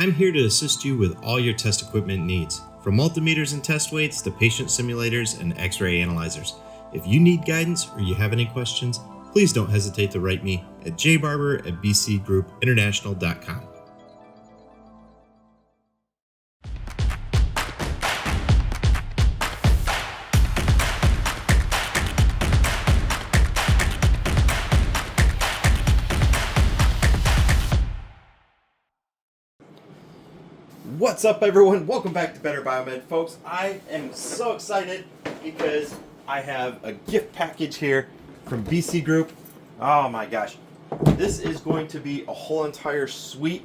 I'm here to assist you with all your test equipment needs, from multimeters and test weights to patient simulators and X-ray analyzers. If you need guidance or you have any questions, please don't hesitate to write me at jbarber@bcgroupinternational.com. What's up, everyone? Welcome back to Better Biomed, folks. I am so excited because I have a gift package here from BC Group. Oh my gosh. This is going to be a whole entire suite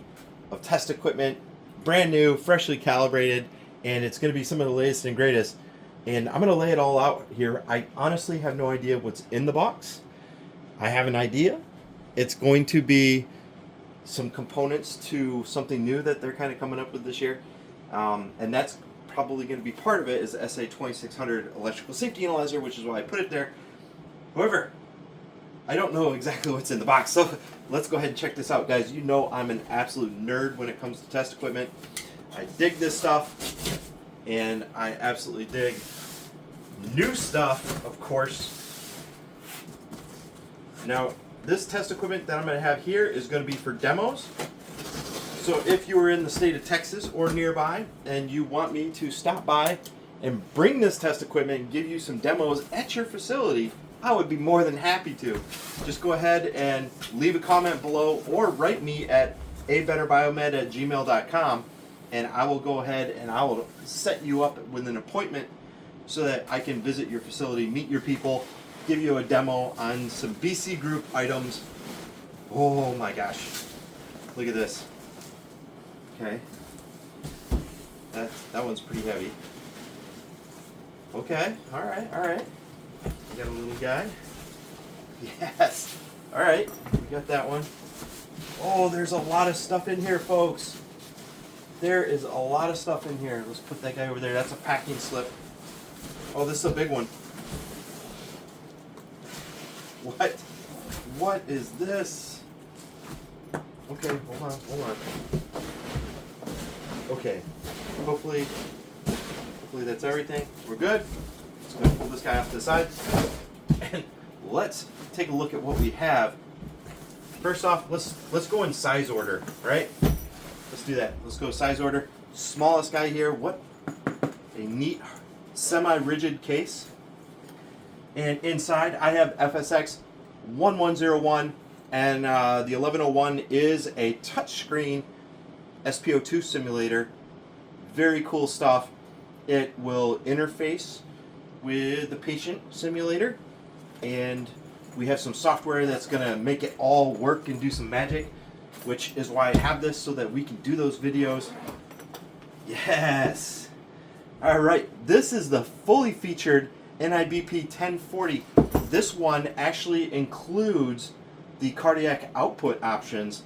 of test equipment, brand new, freshly calibrated, and it's going to be some of the latest and greatest. And I'm going to lay it all out here. I honestly have no idea what's in the box. I have an idea. It's going to be some components to something new that they're kind of coming up with this year, and that's probably going to be part of it, is the SA2600 electrical safety analyzer, which is why I put it there. However, I don't know exactly what's in the box, so let's go ahead and check this out, guys. You know I'm an absolute nerd when it comes to test equipment. I dig this stuff, and I absolutely dig new stuff, of course. Now, this test equipment that I'm going to have here is going to be for demos. So if you are in the state of Texas or nearby and you want me to stop by and bring this test equipment and give you some demos at your facility, I would be more than happy to. Just go ahead and leave a comment below or write me at abetterbiomed@gmail.com, and I will go ahead and I will set you up with an appointment so that I can visit your facility, meet your people, give you a demo on some BC Group items. Oh my gosh. Look at this. Okay. That one's pretty heavy. Okay. Alright. We got a little guy. Yes. Alright. We got that one. Oh, there's a lot of stuff in here, folks. There is a lot of stuff in here. Let's put that guy over there. That's a packing slip. Oh, this is a big one. What is this? Okay, hold on. Okay, hopefully that's everything. We're good. Let's go ahead and pull this guy off to the side. And let's take a look at what we have. First off, let's go in size order, right? Let's do that. Let's go size order. Smallest guy here. What a neat semi-rigid case. And inside, I have FSX-1101, and the 1101 is a touchscreen SpO2 simulator. Very cool stuff. It will interface with the patient simulator, and we have some software that's going to make it all work and do some magic, which is why I have this, so that we can do those videos. Yes! Alright, this is the fully featured NIBP 1040. This one actually includes the cardiac output options,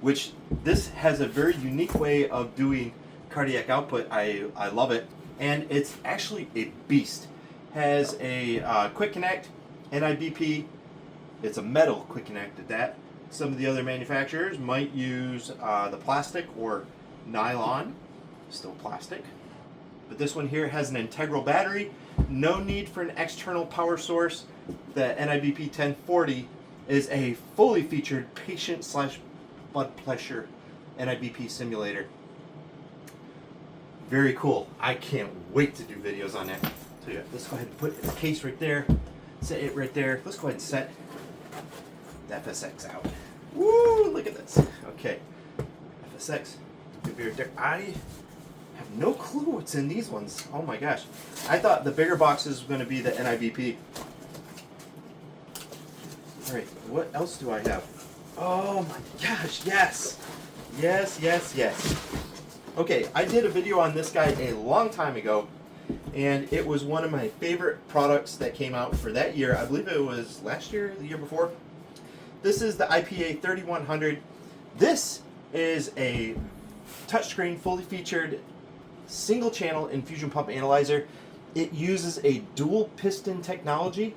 which this has a very unique way of doing cardiac output. I love it, and it's actually a beast. Has a quick connect, NIBP. It's a metal quick connect at that. Some of the other manufacturers might use the plastic or nylon, still plastic. But this one here has an integral battery. No need for an external power source. The NIBP 1040 is a fully featured patient/blood pressure NIBP simulator. Very cool. I can't wait to do videos on that. So yeah, let's go ahead and put the case right there. Set it right there. Let's go ahead and set the FSX out. Woo! Look at this. Okay. FSX. I have no clue what's in these ones. Oh my gosh. I thought the bigger boxes were going to be the NIBP. Alright, what else do I have? Oh my gosh, yes! Yes. Okay, I did a video on this guy a long time ago, and it was one of my favorite products that came out for that year. I believe it was last year, the year before. This is the IPA 3100. This is a touchscreen, fully featured, single channel infusion pump analyzer. It uses a dual piston technology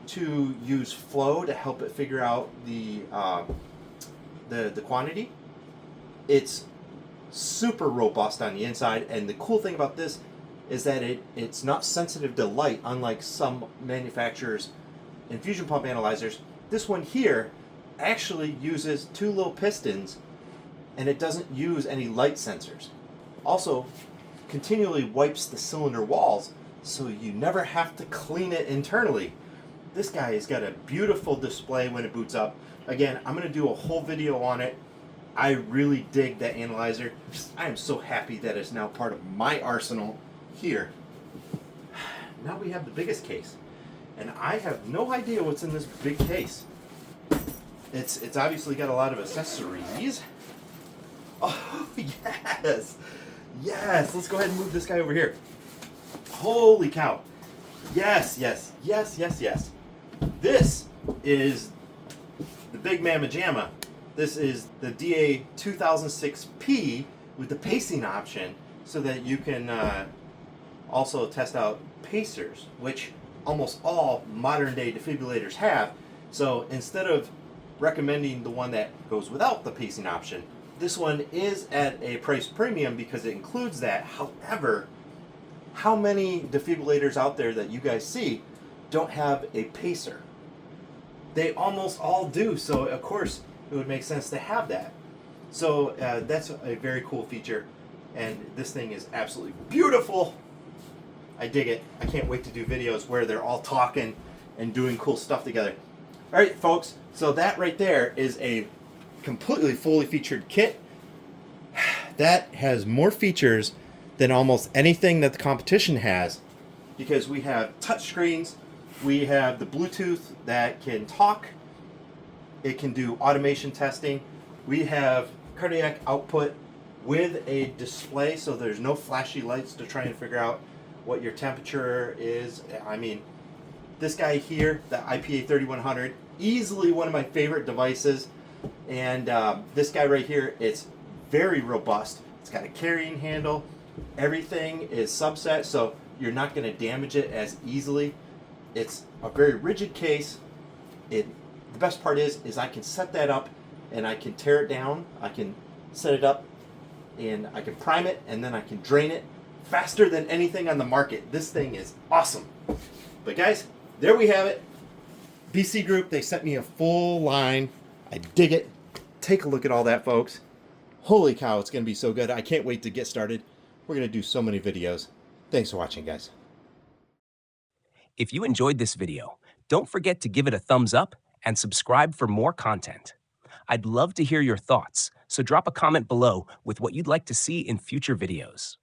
to use flow to help it figure out the quantity. It's super robust on the inside, and the cool thing about this is that it's not sensitive to light, unlike some manufacturers' infusion pump analyzers. This one here actually uses two little pistons, and it doesn't use any light sensors. Also, continually wipes the cylinder walls, so you never have to clean it internally. This guy has got a beautiful display when it boots up. Again, I'm going to do a whole video on it. I really dig that analyzer. I am so happy that it's now part of my arsenal here. Now we have the biggest case, and I have no idea what's in this big case. It's obviously got a lot of accessories. Oh, yes! Yes! Let's go ahead and move this guy over here. Holy cow! Yes, yes, yes, yes, yes. This is the Big Mamma Jamma. This is the DA 2006P with the pacing option, so that you can also test out pacers, which almost all modern day defibrillators have. So instead of recommending the one that goes without the pacing option, this one is at a price premium because it includes that. However, how many defibrillators out there that you guys see don't have a pacer? They almost all do, so of course it would make sense to have that. So that's a very cool feature, and this thing is absolutely beautiful. I dig it. I can't wait to do videos where they're all talking and doing cool stuff together. All right, folks, so that right there is a completely fully featured kit that has more features than almost anything that the competition has, because we have touch screens, we have the Bluetooth that can talk, it can do automation testing, we have cardiac output with a display, so there's no flashy lights to try and figure out what your temperature is. I mean, this guy here, the IPA 3100, easily one of my favorite devices. And this guy right here, it's very robust. It's got a carrying handle. Everything is subset, so you're not going to damage it as easily. It's a very rigid case. The best part is I can set that up and I can tear it down. I can set it up and I can prime it, and then I can drain it faster than anything on the market. This thing is awesome. But guys, there we have it. BC Group, they sent me a full line. I dig it. Take a look at all that, folks. Holy cow, it's going to be so good. I can't wait to get started. We're going to do so many videos. Thanks for watching, guys. If you enjoyed this video, don't forget to give it a thumbs up and subscribe for more content. I'd love to hear your thoughts, so drop a comment below with what you'd like to see in future videos.